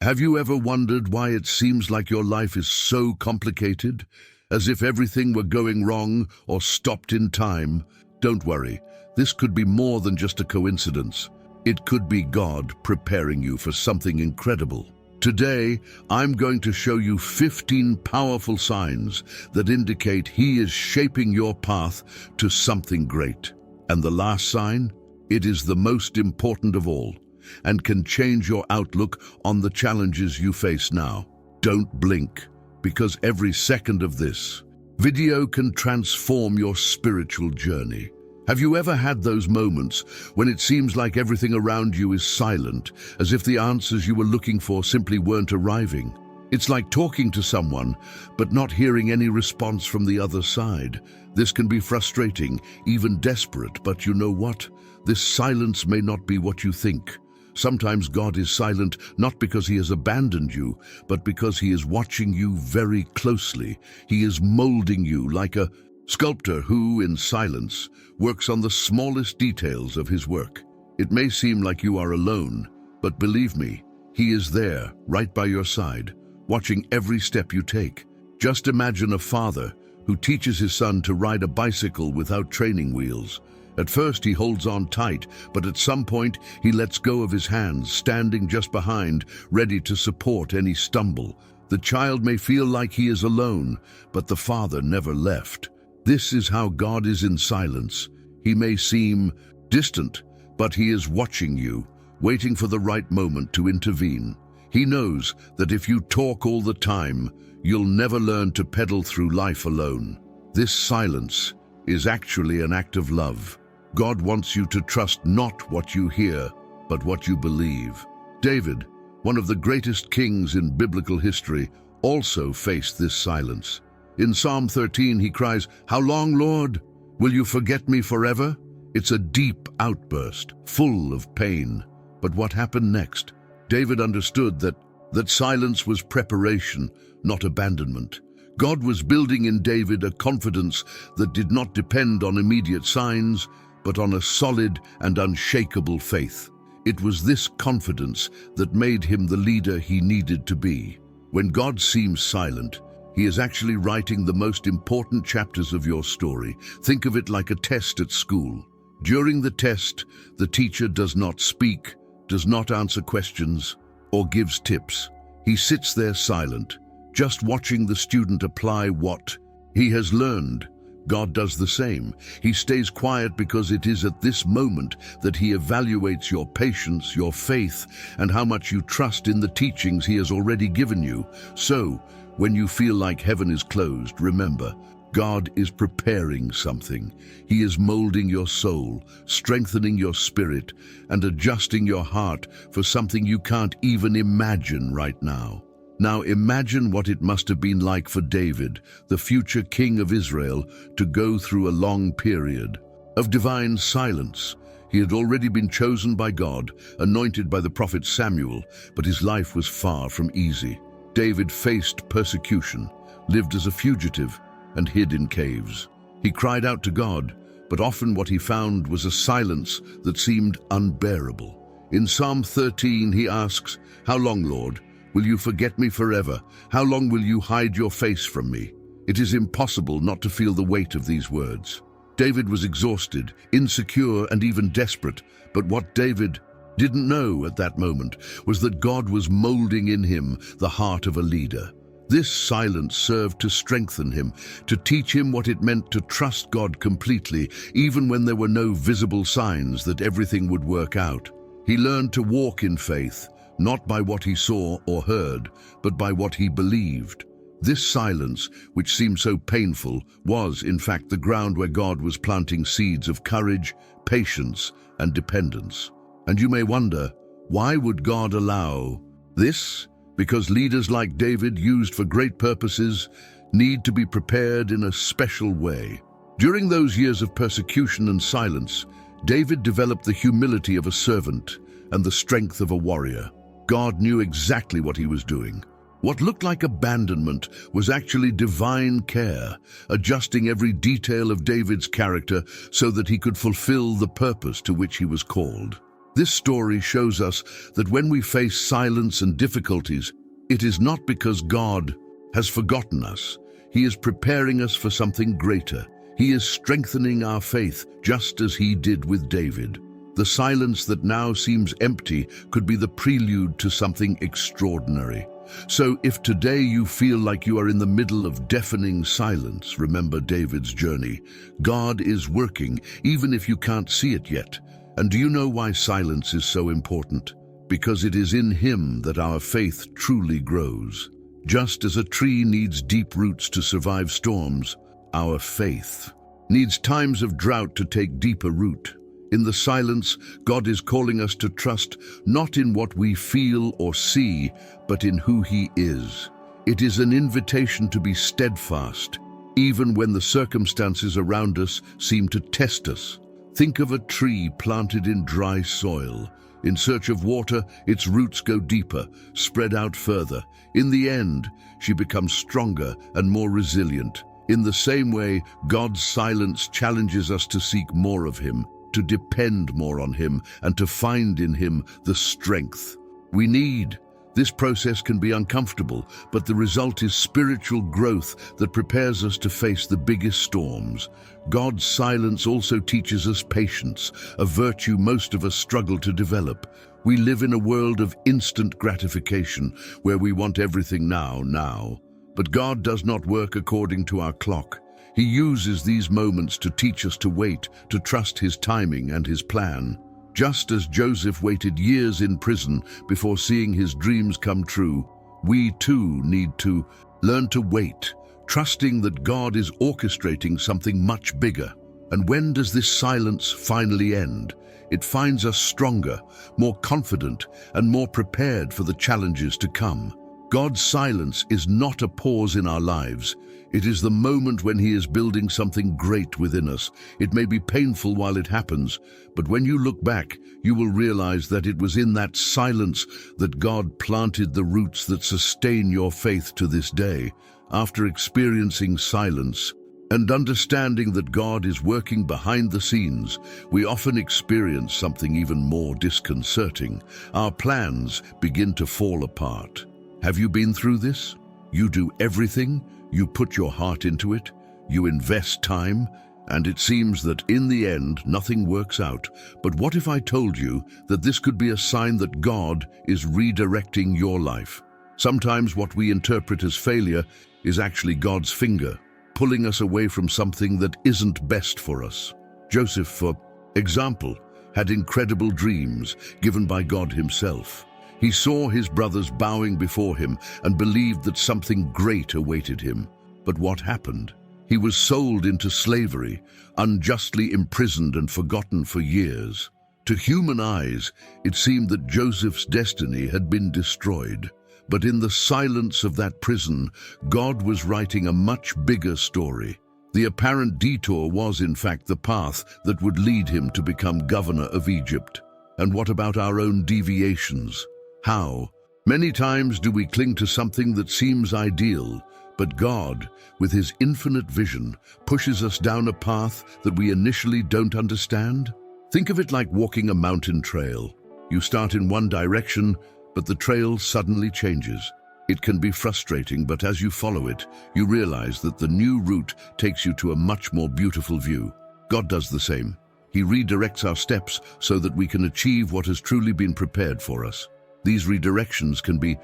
Have you ever wondered why it seems like your life is so complicated? As if everything were going wrong or stopped in time? Don't worry, this could be more than just a coincidence. It could be God preparing you for something incredible. Today, I'm going to show you 15 powerful signs that indicate He is shaping your path to something great. And the last sign? It is the most important of all, and can change your outlook on the challenges you face now. Don't blink, because every second of this video can transform your spiritual journey. Have you ever had those moments when it seems like everything around you is silent, as if the answers you were looking for simply weren't arriving? It's like talking to someone, but not hearing any response from the other side. This can be frustrating, even desperate, but you know what? This silence may not be what you think. Sometimes God is silent not because He has abandoned you, but because He is watching you very closely. He is molding you like a sculptor who, in silence, works on the smallest details of his work. It may seem like you are alone, but believe me, He is there, right by your side, watching every step you take. Just imagine a father who teaches his son to ride a bicycle without training wheels. At first he holds on tight, but at some point he lets go of his hands, standing just behind, ready to support any stumble. The child may feel like he is alone, but the father never left. This is how God is in silence. He may seem distant, but He is watching you, waiting for the right moment to intervene. He knows that if you talk all the time, you'll never learn to pedal through life alone. This silence is actually an act of love. God wants you to trust not what you hear, but what you believe. David, one of the greatest kings in biblical history, also faced this silence. In Psalm 13, he cries, "How long, Lord? Will you forget me forever?" It's a deep outburst, full of pain. But what happened next? David understood that silence was preparation, not abandonment. God was building in David a confidence that did not depend on immediate signs, but on a solid and unshakable faith. It was this confidence that made him the leader he needed to be. When God seems silent, He is actually writing the most important chapters of your story. Think of it like a test at school. During the test, the teacher does not speak, does not answer questions, or gives tips. He sits there silent, just watching the student apply what he has learned. God does the same. He stays quiet because it is at this moment that He evaluates your patience, your faith, and how much you trust in the teachings He has already given you. So, when you feel like heaven is closed, remember, God is preparing something. He is molding your soul, strengthening your spirit, and adjusting your heart for something you can't even imagine right now. Now imagine what it must have been like for David, the future king of Israel, to go through a long period of divine silence. He had already been chosen by God, anointed by the prophet Samuel, but his life was far from easy. David faced persecution, lived as a fugitive, and hid in caves. He cried out to God, but often what he found was a silence that seemed unbearable. In Psalm 13 he asks, "How long, Lord? Will you forget me forever? How long will you hide your face from me?" It is impossible not to feel the weight of these words. David was exhausted, insecure, and even desperate, but what David didn't know at that moment was that God was molding in him the heart of a leader. This silence served to strengthen him, to teach him what it meant to trust God completely, even when there were no visible signs that everything would work out. He learned to walk in faith, not by what he saw or heard, but by what he believed. This silence, which seemed so painful, was, in fact, the ground where God was planting seeds of courage, patience, and dependence. And you may wonder, why would God allow this? Because leaders like David, used for great purposes, need to be prepared in a special way. During those years of persecution and silence, David developed the humility of a servant and the strength of a warrior. God knew exactly what He was doing. What looked like abandonment was actually divine care, adjusting every detail of David's character so that he could fulfill the purpose to which he was called. This story shows us that when we face silence and difficulties, it is not because God has forgotten us. He is preparing us for something greater. He is strengthening our faith, just as he did with David. The silence that now seems empty could be the prelude to something extraordinary. So if today you feel like you are in the middle of deafening silence, remember David's journey. God is working, even if you can't see it yet. And do you know why silence is so important? Because it is in him that our faith truly grows. Just as a tree needs deep roots to survive storms, our faith needs times of drought to take deeper root. In the silence, God is calling us to trust not in what we feel or see, but in who he is. It is an invitation to be steadfast, even when the circumstances around us seem to test us. Think of a tree planted in dry soil. In search of water, its roots go deeper, spread out further. In the end, she becomes stronger and more resilient. In the same way, God's silence challenges us to seek more of him, to depend more on him, and to find in him the strength we need. This process can be uncomfortable, but the result is spiritual growth that prepares us to face the biggest storms. God's silence also teaches us patience, a virtue most of us struggle to develop. We live in a world of instant gratification, where we want everything now. But God does not work according to our clock. He uses these moments to teach us to wait, to trust his timing and his plan. Just as Joseph waited years in prison before seeing his dreams come true, we too need to learn to wait, trusting that God is orchestrating something much bigger. And when does this silence finally end? It finds us stronger, more confident, and more prepared for the challenges to come. God's silence is not a pause in our lives. It is the moment when he is building something great within us. It may be painful while it happens, but when you look back, you will realize that it was in that silence that God planted the roots that sustain your faith to this day. After experiencing silence and understanding that God is working behind the scenes, we often experience something even more disconcerting. Our plans begin to fall apart. Have you been through this? You do everything, you put your heart into it, you invest time, and it seems that in the end, nothing works out. But what if I told you that this could be a sign that God is redirecting your life? Sometimes what we interpret as failure is actually God's finger, pulling us away from something that isn't best for us. Joseph, for example, had incredible dreams given by God himself. He saw his brothers bowing before him and believed that something great awaited him. But what happened? He was sold into slavery, unjustly imprisoned and forgotten for years. To human eyes, it seemed that Joseph's destiny had been destroyed. But in the silence of that prison, God was writing a much bigger story. The apparent detour was, in fact, the path that would lead him to become governor of Egypt. And what about our own deviations? How? Many times do we cling to something that seems ideal, but God, with his infinite vision, pushes us down a path that we initially don't understand? Think of it like walking a mountain trail. You start in one direction, but the trail suddenly changes. It can be frustrating, but as you follow it, you realize that the new route takes you to a much more beautiful view. God does the same. He redirects our steps so that we can achieve what has truly been prepared for us. These redirections can be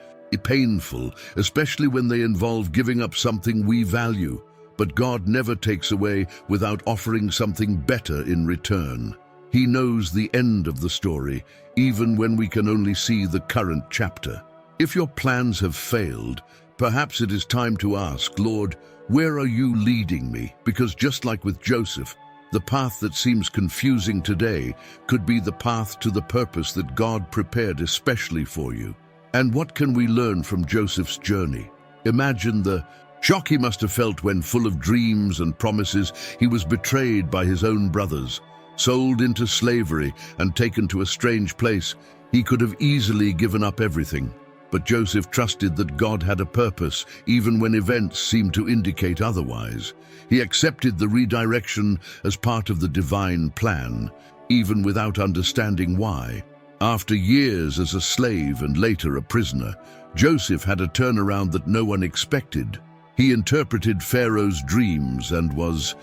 painful, especially when they involve giving up something we value. But God never takes away without offering something better in return. He knows the end of the story, even when we can only see the current chapter. If your plans have failed, perhaps it is time to ask, Lord, where are you leading me? Because just like with Joseph, the path that seems confusing today could be the path to the purpose that God prepared especially for you. And what can we learn from Joseph's journey? Imagine the shock he must have felt when, full of dreams and promises, he was betrayed by his own brothers, sold into slavery and taken to a strange place. He could have easily given up everything. But Joseph trusted that God had a purpose, even when events seemed to indicate otherwise. He accepted the redirection as part of the divine plan, even without understanding why. After years as a slave and later a prisoner, Joseph had a turnaround that no one expected. He interpreted Pharaoh's dreams and was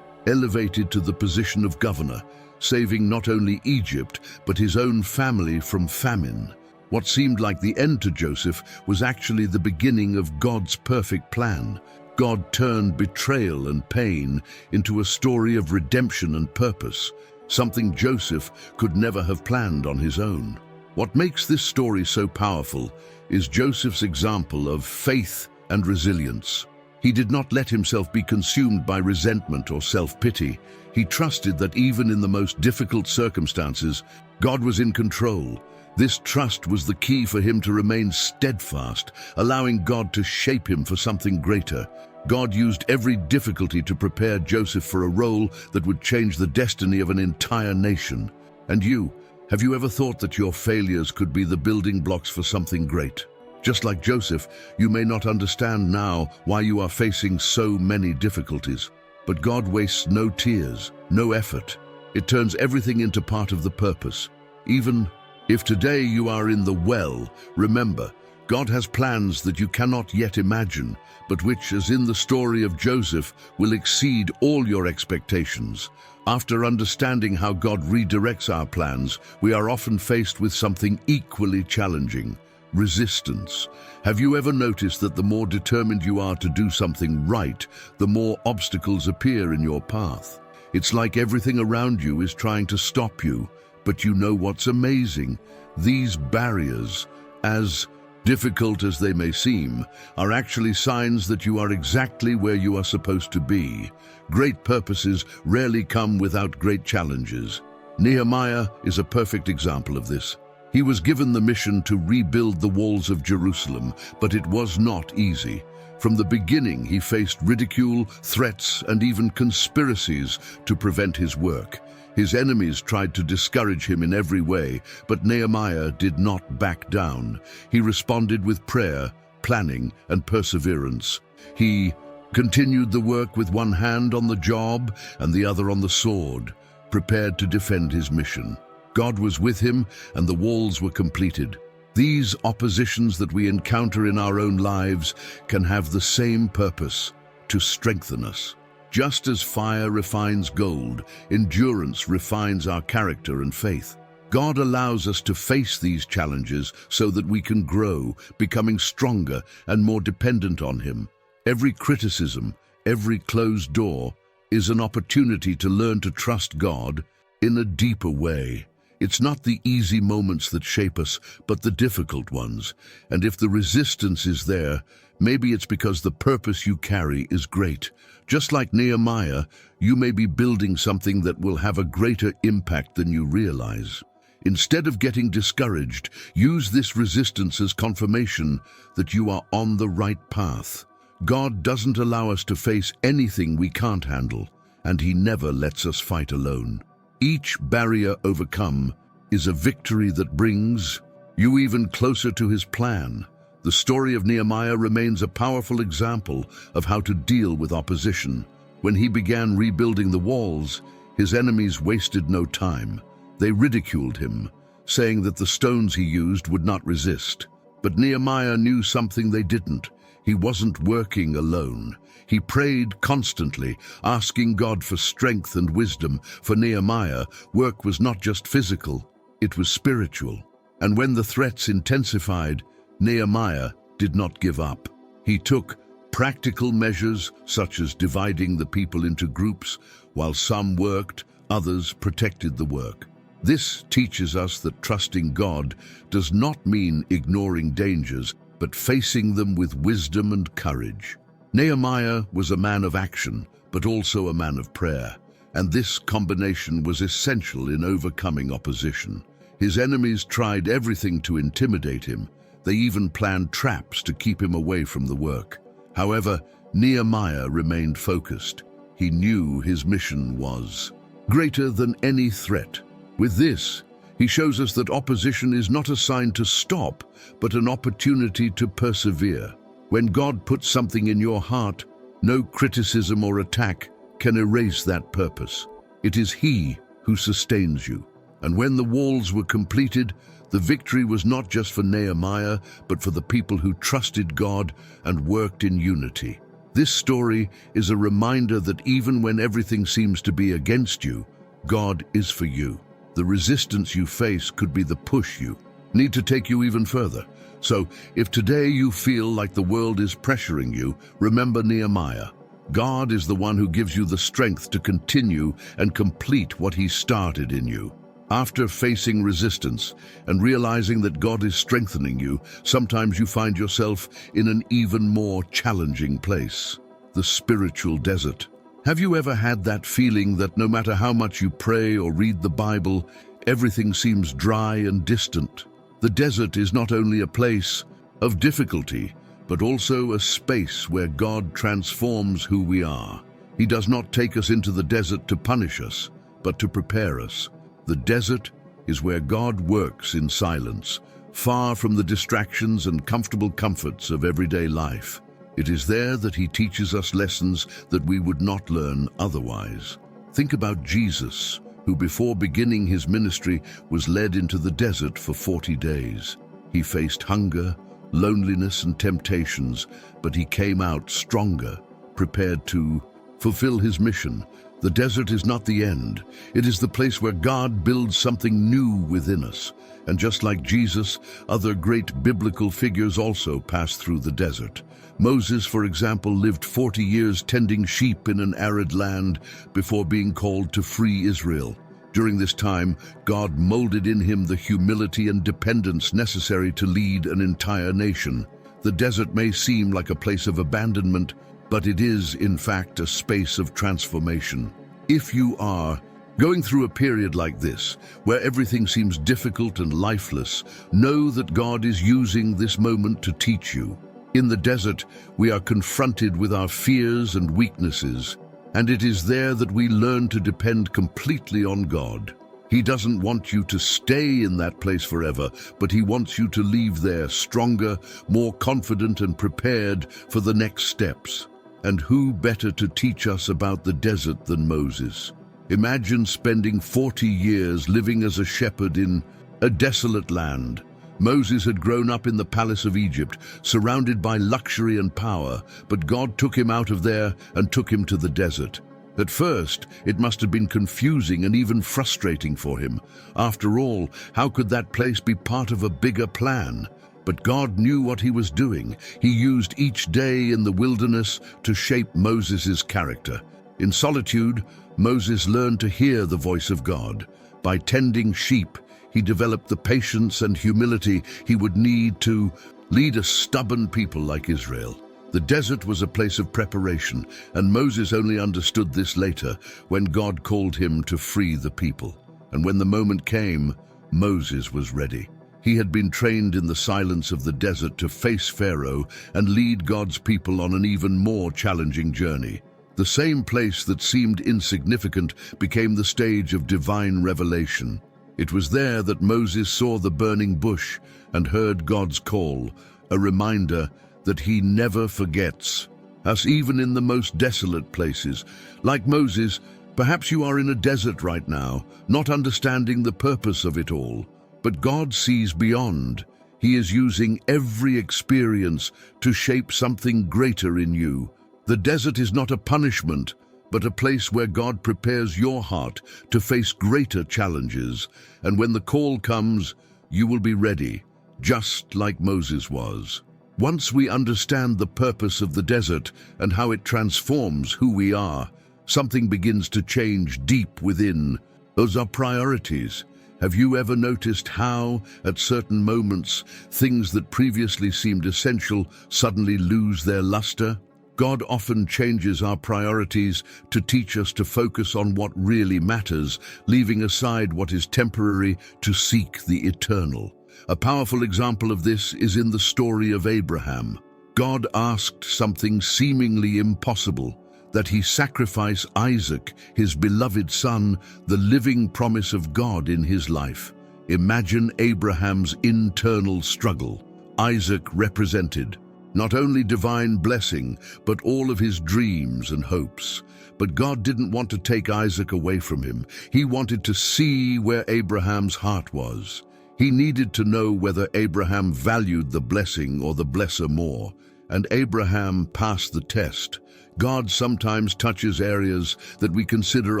elevated to the position of governor, saving not only Egypt, but his own family from famine. What seemed like the end to Joseph was actually the beginning of God's perfect plan. God turned betrayal and pain into a story of redemption and purpose, something Joseph could never have planned on his own. What makes this story so powerful is Joseph's example of faith and resilience. He did not let himself be consumed by resentment or self-pity. He trusted that even in the most difficult circumstances, God was in control. This trust was the key for him to remain steadfast, allowing God to shape him for something greater. God used every difficulty to prepare Joseph for a role that would change the destiny of an entire nation. And you, have you ever thought that your failures could be the building blocks for something great? Just like Joseph, you may not understand now why you are facing so many difficulties. But God wastes no tears, no effort. It turns everything into part of the purpose. Even if today you are in the well, remember, God has plans that you cannot yet imagine, but which, as in the story of Joseph, will exceed all your expectations. After understanding how God redirects our plans, we are often faced with something equally challenging: resistance. Have you ever noticed that the more determined you are to do something right, the more obstacles appear in your path? It's like everything around you is trying to stop you. But you know what's amazing? These barriers, as difficult as they may seem, are actually signs that you are exactly where you are supposed to be. Great purposes rarely come without great challenges. Nehemiah is a perfect example of this. He was given the mission to rebuild the walls of Jerusalem, but it was not easy. From the beginning, he faced ridicule, threats, and even conspiracies to prevent his work. His enemies tried to discourage him in every way, but Nehemiah did not back down. He responded with prayer, planning, and perseverance. He continued the work with one hand on the job and the other on the sword, prepared to defend his mission. God was with him, and the walls were completed. These oppositions that we encounter in our own lives can have the same purpose: to strengthen us. Just as fire refines gold, endurance refines our character and faith. God allows us to face these challenges so that we can grow, becoming stronger and more dependent on Him. Every criticism, every closed door, is an opportunity to learn to trust God in a deeper way. It's not the easy moments that shape us, but the difficult ones. And if the resistance is there, maybe it's because the purpose you carry is great. Just like Nehemiah, you may be building something that will have a greater impact than you realize. Instead of getting discouraged, use this resistance as confirmation that you are on the right path. God doesn't allow us to face anything we can't handle, and He never lets us fight alone. Each barrier overcome is a victory that brings you even closer to His plan. The story of Nehemiah remains a powerful example of how to deal with opposition. When he began rebuilding the walls, his enemies wasted no time. They ridiculed him, saying that the stones he used would not resist. But Nehemiah knew something they didn't. He wasn't working alone. He prayed constantly, asking God for strength and wisdom. For Nehemiah, work was not just physical, it was spiritual. And when the threats intensified, Nehemiah did not give up. He took practical measures, such as dividing the people into groups. While some worked, others protected the work. This teaches us that trusting God does not mean ignoring dangers, but facing them with wisdom and courage. Nehemiah was a man of action, but also a man of prayer, and this combination was essential in overcoming opposition. His enemies tried everything to intimidate him. They even planned traps to keep him away from the work. However, Nehemiah remained focused. He knew his mission was greater than any threat. With this, he shows us that opposition is not a sign to stop, but an opportunity to persevere. When God puts something in your heart, no criticism or attack can erase that purpose. It is He who sustains you. And when the walls were completed, the victory was not just for Nehemiah, but for the people who trusted God and worked in unity. This story is a reminder that even when everything seems to be against you, God is for you. The resistance you face could be the push you need to take you even further. So, if today you feel like the world is pressuring you, remember Nehemiah. God is the one who gives you the strength to continue and complete what He started in you. After facing resistance and realizing that God is strengthening you, sometimes you find yourself in an even more challenging place, the spiritual desert. Have you ever had that feeling that no matter how much you pray or read the Bible, everything seems dry and distant? The desert is not only a place of difficulty, but also a space where God transforms who we are. He does not take us into the desert to punish us, but to prepare us. The desert is where God works in silence, far from the distractions and comfortable comforts of everyday life. It is there that He teaches us lessons that we would not learn otherwise. Think about Jesus, who before beginning His ministry was led into the desert for 40 days. He faced hunger, loneliness and temptations, but He came out stronger, prepared to fulfill His mission. The desert is not the end. It is the place where God builds something new within us. And just like Jesus, other great biblical figures also passed through the desert. Moses, for example, lived 40 years tending sheep in an arid land before being called to free Israel. During this time, God molded in him the humility and dependence necessary to lead an entire nation. The desert may seem like a place of abandonment, but it is, in fact, a space of transformation. If you are going through a period like this, where everything seems difficult and lifeless, know that God is using this moment to teach you. In the desert, we are confronted with our fears and weaknesses, and it is there that we learn to depend completely on God. He doesn't want you to stay in that place forever, but He wants you to leave there stronger, more confident and prepared for the next steps. And who better to teach us about the desert than Moses? Imagine spending 40 years living as a shepherd in a desolate land. Moses had grown up in the palace of Egypt, surrounded by luxury and power, but God took him out of there and took him to the desert. At first, it must have been confusing and even frustrating for him. After all, how could that place be part of a bigger plan? But God knew what He was doing. He used each day in the wilderness to shape Moses' character. In solitude, Moses learned to hear the voice of God. By tending sheep, he developed the patience and humility he would need to lead a stubborn people like Israel. The desert was a place of preparation, and Moses only understood this later when God called him to free the people. And when the moment came, Moses was ready. He had been trained in the silence of the desert to face Pharaoh and lead God's people on an even more challenging journey. The same place that seemed insignificant became the stage of divine revelation. It was there that Moses saw the burning bush and heard God's call, a reminder that He never forgets us even in the most desolate places. Like Moses, perhaps you are in a desert right now, not understanding the purpose of it all. But God sees beyond. He is using every experience to shape something greater in you. The desert is not a punishment, but a place where God prepares your heart to face greater challenges. And when the call comes, you will be ready, just like Moses was. Once we understand the purpose of the desert and how it transforms who we are, something begins to change deep within. Those are priorities. Have you ever noticed how, at certain moments, things that previously seemed essential suddenly lose their luster? God often changes our priorities to teach us to focus on what really matters, leaving aside what is temporary to seek the eternal. A powerful example of this is in the story of Abraham. God asked something seemingly impossible, that he sacrifice Isaac, his beloved son, the living promise of God in his life. Imagine Abraham's internal struggle. Isaac represented Not only divine blessing, but all of his dreams and hopes. But God didn't want to take Isaac away from him. He wanted to see where Abraham's heart was. He needed to know whether Abraham valued the blessing or the blesser more. And Abraham passed the test. God sometimes touches areas that we consider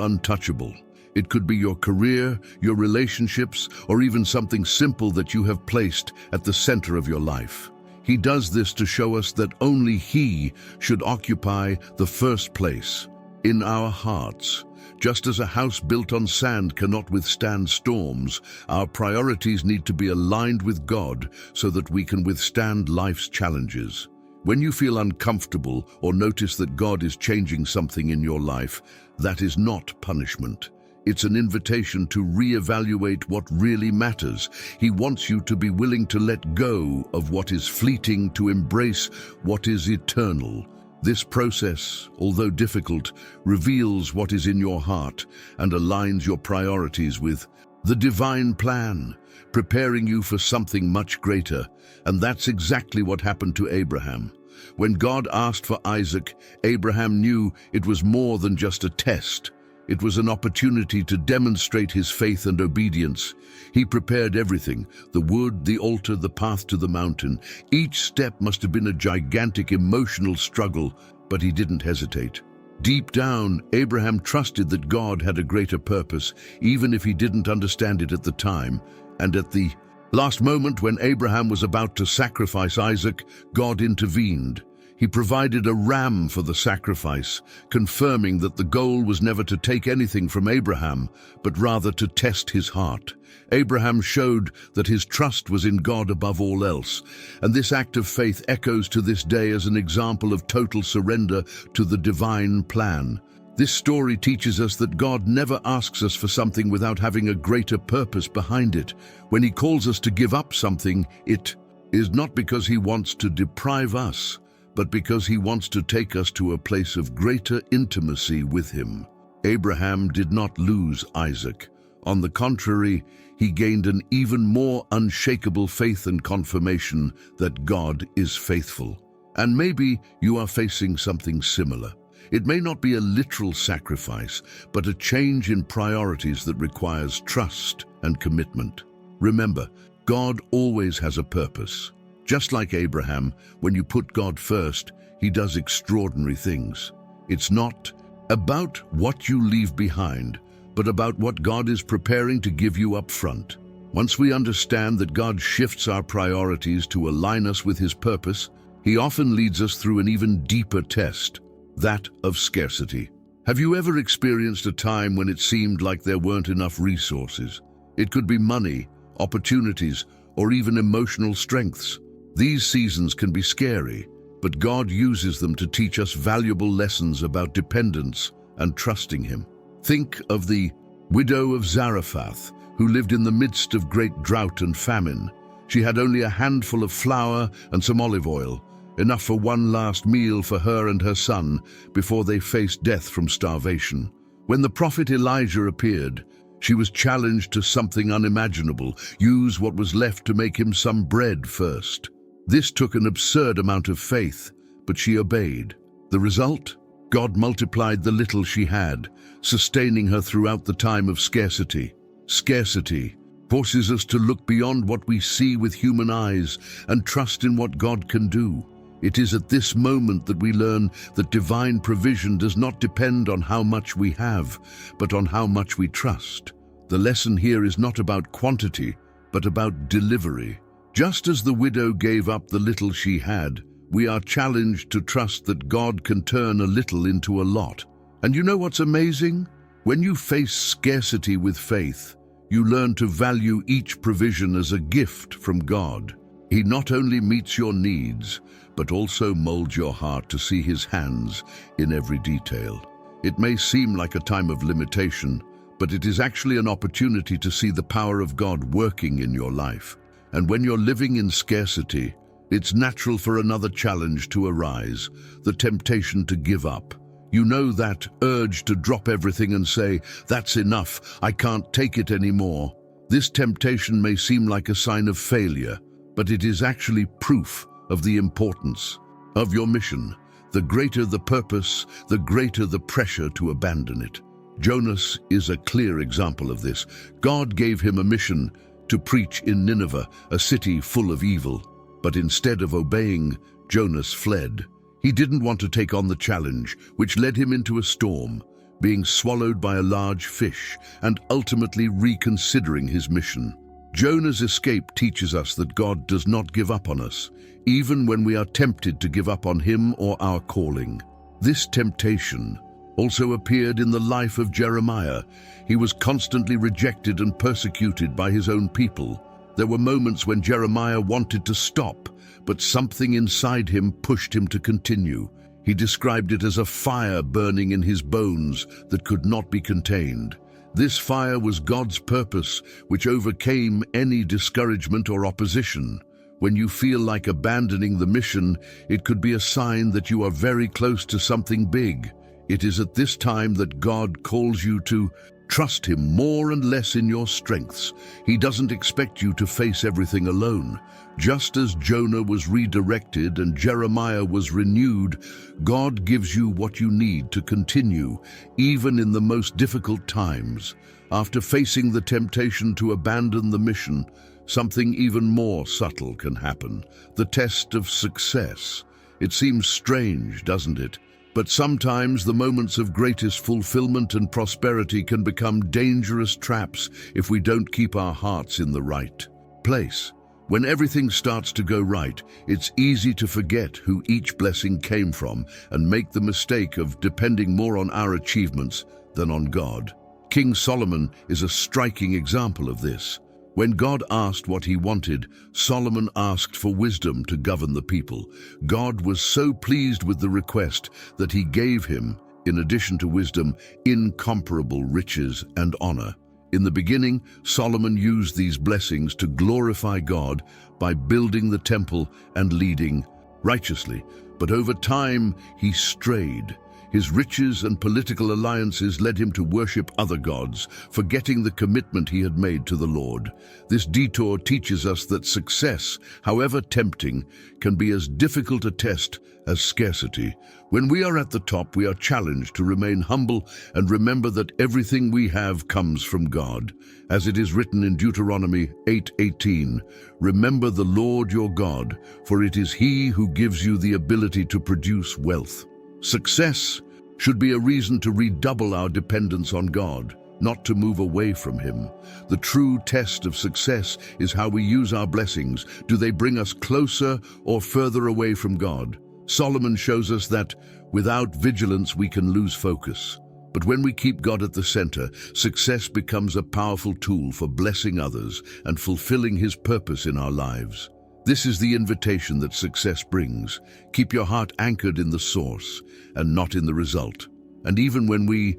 untouchable. It could be your career, your relationships, or even something simple that you have placed at the center of your life. He does this to show us that only He should occupy the first place in our hearts. Just as a house built on sand cannot withstand storms, our priorities need to be aligned with God so that we can withstand life's challenges. When you feel uncomfortable or notice that God is changing something in your life, that is not punishment. It's an invitation to reevaluate what really matters. He wants you to be willing to let go of what is fleeting to embrace what is eternal. This process, although difficult, reveals what is in your heart and aligns your priorities with the divine plan, preparing you for something much greater. And that's exactly what happened to Abraham. When God asked for Isaac, Abraham knew it was more than just a test. It was an opportunity to demonstrate his faith and obedience. He prepared everything: the wood, the altar, the path to the mountain. Each step must have been a gigantic emotional struggle, but he didn't hesitate. Deep down, Abraham trusted that God had a greater purpose, even if he didn't understand it at the time. And at the last moment, when Abraham was about to sacrifice Isaac, God intervened. He provided a ram for the sacrifice, confirming that the goal was never to take anything from Abraham, but rather to test his heart. Abraham showed that his trust was in God above all else, and this act of faith echoes to this day as an example of total surrender to the divine plan. This story teaches us that God never asks us for something without having a greater purpose behind it. When He calls us to give up something, it is not because He wants to deprive us, but because He wants to take us to a place of greater intimacy with Him. Abraham did not lose Isaac. On the contrary, he gained an even more unshakable faith and confirmation that God is faithful. And maybe you are facing something similar. It may not be a literal sacrifice, but a change in priorities that requires trust and commitment. Remember, God always has a purpose. Just like Abraham, when you put God first, He does extraordinary things. It's not about what you leave behind, but about what God is preparing to give you up front. Once we understand that God shifts our priorities to align us with His purpose, He often leads us through an even deeper test, that of scarcity. Have you ever experienced a time when it seemed like there weren't enough resources? It could be money, opportunities, or even emotional strengths. These seasons can be scary, but God uses them to teach us valuable lessons about dependence and trusting Him. Think of the widow of Zarephath, who lived in the midst of great drought and famine. She had only a handful of flour and some olive oil, enough for one last meal for her and her son before they faced death from starvation. When the prophet Elijah appeared, she was challenged to something unimaginable: use what was left to make him some bread first. This took an absurd amount of faith, but she obeyed. The result? God multiplied the little she had, sustaining her throughout the time of scarcity. Scarcity forces us to look beyond what we see with human eyes and trust in what God can do. It is at this moment that we learn that divine provision does not depend on how much we have, but on how much we trust. The lesson here is not about quantity, but about delivery. Just as the widow gave up the little she had, we are challenged to trust that God can turn a little into a lot. And you know what's amazing? When you face scarcity with faith, you learn to value each provision as a gift from God. He not only meets your needs, but also molds your heart to see His hands in every detail. It may seem like a time of limitation, but it is actually an opportunity to see the power of God working in your life. And when you're living in scarcity, it's natural for another challenge to arise, the temptation to give up. You know that urge to drop everything and say, "That's enough, I can't take it anymore." This temptation may seem like a sign of failure, but it is actually proof of the importance of your mission. The greater the purpose, the greater the pressure to abandon it. Jonas is a clear example of this. God gave him a mission to preach in Nineveh, a city full of evil. But instead of obeying, Jonas fled. He didn't want to take on the challenge, which led him into a storm, being swallowed by a large fish, and ultimately reconsidering his mission. Jonah's escape teaches us that God does not give up on us, even when we are tempted to give up on him or our calling. This temptation also appeared in the life of Jeremiah. He was constantly rejected and persecuted by his own people. There were moments when Jeremiah wanted to stop, but something inside him pushed him to continue. He described it as a fire burning in his bones that could not be contained. This fire was God's purpose, which overcame any discouragement or opposition. When you feel like abandoning the mission, it could be a sign that you are very close to something big. It is at this time that God calls you to trust him more and less in your strengths. He doesn't expect you to face everything alone. Just as Jonah was redirected and Jeremiah was renewed, God gives you what you need to continue, even in the most difficult times. After facing the temptation to abandon the mission, something even more subtle can happen: the test of success. It seems strange, doesn't it? But sometimes the moments of greatest fulfillment and prosperity can become dangerous traps if we don't keep our hearts in the right place. When everything starts to go right, it's easy to forget who each blessing came from and make the mistake of depending more on our achievements than on God. King Solomon is a striking example of this. When God asked what he wanted, Solomon asked for wisdom to govern the people. God was so pleased with the request that he gave him, in addition to wisdom, incomparable riches and honor. In the beginning, Solomon used these blessings to glorify God by building the temple and leading righteously. But over time, he strayed. His riches and political alliances led him to worship other gods, forgetting the commitment he had made to the Lord. This detour teaches us that success, however tempting, can be as difficult a test as scarcity. When we are at the top, we are challenged to remain humble and remember that everything we have comes from God. As it is written in Deuteronomy 8:18, "Remember the Lord your God, for it is he who gives you the ability to produce wealth." Success should be a reason to redouble our dependence on God, not to move away from him. The true test of success is how we use our blessings. Do they bring us closer or further away from God? Solomon shows us that without vigilance we can lose focus. But when we keep God at the center, success becomes a powerful tool for blessing others and fulfilling his purpose in our lives. This is the invitation that success brings. Keep your heart anchored in the source and not in the result. And even when we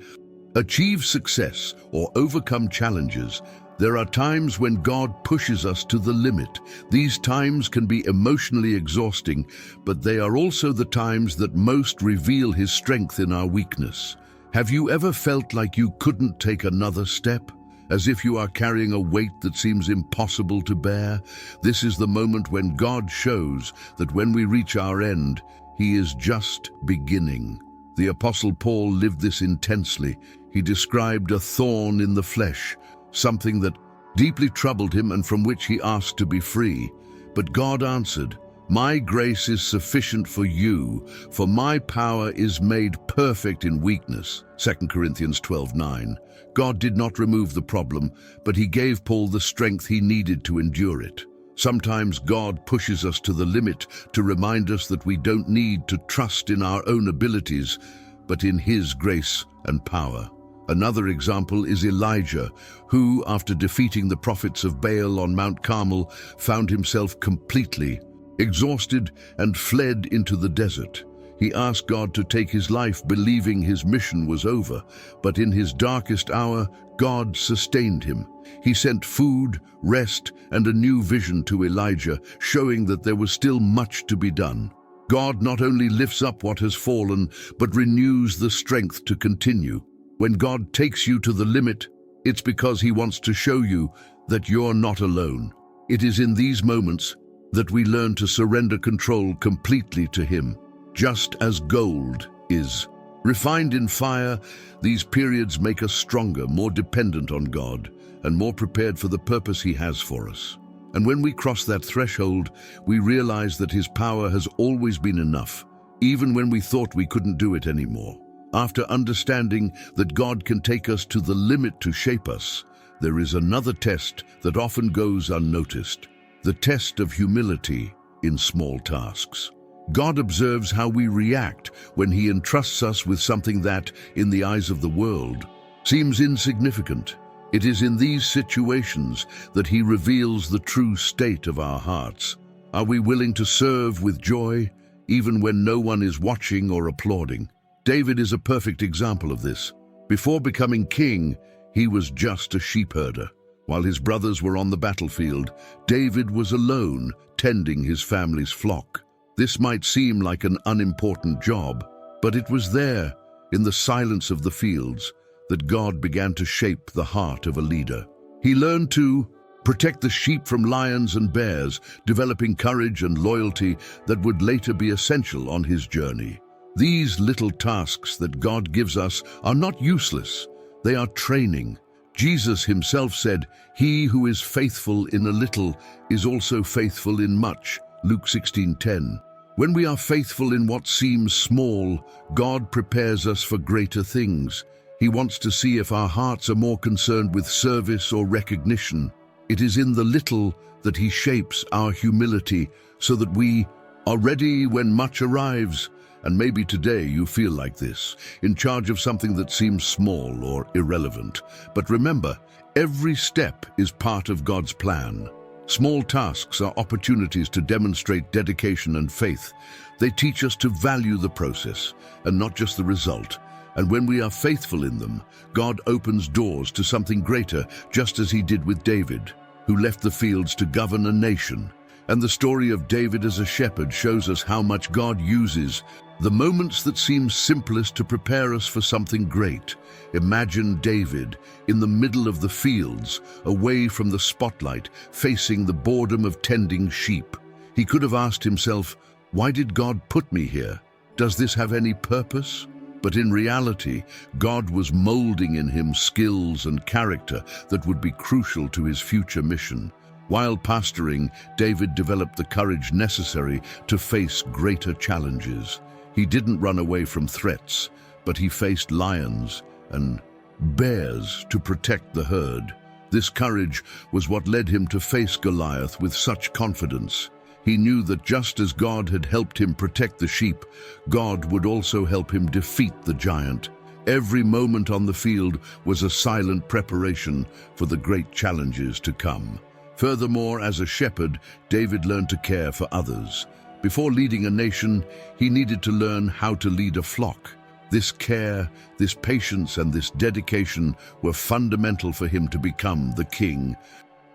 achieve success or overcome challenges, there are times when God pushes us to the limit. These times can be emotionally exhausting, but they are also the times that most reveal his strength in our weakness. Have you ever felt like you couldn't take another step? As if you are carrying a weight that seems impossible to bear? This is the moment when God shows that when we reach our end, he is just beginning. The Apostle Paul lived this intensely. He described a thorn in the flesh, something that deeply troubled him and from which he asked to be free. But God answered, "My grace is sufficient for you, for my power is made perfect in weakness." 2 Corinthians 12:9. God did not remove the problem, but he gave Paul the strength he needed to endure it. Sometimes God pushes us to the limit to remind us that we don't need to trust in our own abilities, but in his grace and power. Another example is Elijah, who, after defeating the prophets of Baal on Mount Carmel, found himself completely exhausted and fled into the desert. He asked God to take his life, believing his mission was over, but in his darkest hour, God sustained him. He sent food, rest, and a new vision to Elijah, showing that there was still much to be done. God not only lifts up what has fallen, but renews the strength to continue. When God takes you to the limit, it's because he wants to show you that you're not alone. It is in these moments that we learn to surrender control completely to Him, just as gold is. Refined in fire, these periods make us stronger, more dependent on God, and more prepared for the purpose He has for us. And when we cross that threshold, we realize that His power has always been enough, even when we thought we couldn't do it anymore. After understanding that God can take us to the limit to shape us, there is another test that often goes unnoticed: the test of humility in small tasks. God observes how we react when He entrusts us with something that, in the eyes of the world, seems insignificant. It is in these situations that He reveals the true state of our hearts. Are we willing to serve with joy, even when no one is watching or applauding? David is a perfect example of this. Before becoming king, he was just a sheep herder. While his brothers were on the battlefield, David was alone, tending his family's flock. This might seem like an unimportant job, but it was there, in the silence of the fields, that God began to shape the heart of a leader. He learned to protect the sheep from lions and bears, developing courage and loyalty that would later be essential on his journey. These little tasks that God gives us are not useless. They are training. Jesus Himself said, "He who is faithful in a little is also faithful in much," Luke 16:10. When we are faithful in what seems small, God prepares us for greater things. He wants to see if our hearts are more concerned with service or recognition. It is in the little that He shapes our humility so that we are ready when much arrives. And maybe today you feel like this, in charge of something that seems small or irrelevant. But remember, every step is part of God's plan. Small tasks are opportunities to demonstrate dedication and faith. They teach us to value the process and not just the result. And when we are faithful in them, God opens doors to something greater, just as He did with David, who left the fields to govern a nation. And the story of David as a shepherd shows us how much God uses the moments that seem simplest to prepare us for something great. Imagine David in the middle of the fields, away from the spotlight, facing the boredom of tending sheep. He could have asked himself, "Why did God put me here? Does this have any purpose?" But in reality, God was molding in him skills and character that would be crucial to his future mission. While pastoring, David developed the courage necessary to face greater challenges. He didn't run away from threats, but he faced lions and bears to protect the herd. This courage was what led him to face Goliath with such confidence. He knew that just as God had helped him protect the sheep, God would also help him defeat the giant. Every moment on the field was a silent preparation for the great challenges to come. Furthermore, as a shepherd, David learned to care for others. Before leading a nation, he needed to learn how to lead a flock. This care, this patience, and this dedication were fundamental for him to become the king